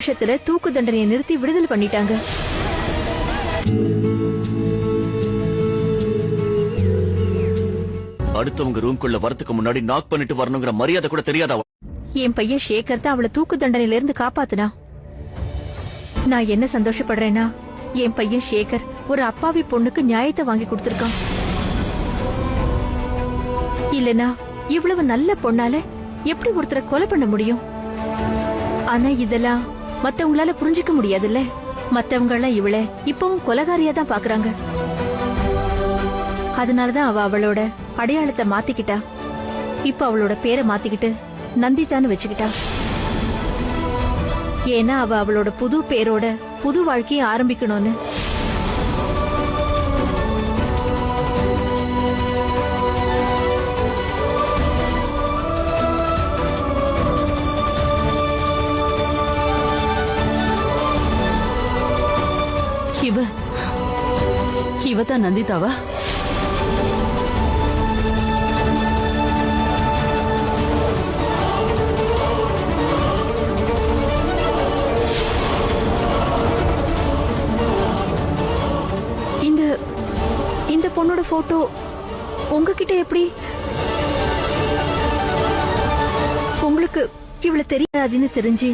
வருஷத்துல தூக்கு தண்டனையை நிறுத்தி விடுதலை பண்ணிட்டாங்க. அடுத்தவங்க ரூம்குள்ள வரதுக்கு முன்னாடி நாக் பண்ணிட்டு வரணுங்கிற மரியாதை கூட தெரியாதா? என் பையன் சேகர் தான் அவளை தூக்கு தண்டனையில இருந்து காப்பாத்துனா. நான் என்ன சந்தோஷப்படுறேன்னா என் பையன் சேகர் ஒரு அப்பாவி பொண்ணுக்கு நியாயத்தை வாங்கி கொடுத்திருக்கான். இல்லனா இவ்வளவு நல்ல பொண்ணால எப்படி ஒருத்தரை கொலை பண்ண முடியும்? ஆனா இதெல்லாம் மத்தவங்களால புரிஞ்சுக்க முடியாதுல்ல. மத்தவங்க எல்லாம் இவளை இப்பவும் கொலைகாரியா தான் பாக்குறாங்க. அதனாலதான் அவ அவளோட அடையாளத்தை மாத்திக்கிட்டா. இப்ப அவளோட பேரை மாத்திக்கிட்டு நந்திதான்னு வச்சுக்கிட்டா. ஏன்னா அவ அவளோட புது பேரோட புது வாழ்க்கையை ஆரம்பிக்கணும்னு. இவதான் நந்திதாவா? இந்த பொண்ணோட போட்டோ உங்ககிட்ட எப்படி? உங்களுக்கு இவ்வளவு தெரியாதுன்னு தெரிஞ்சு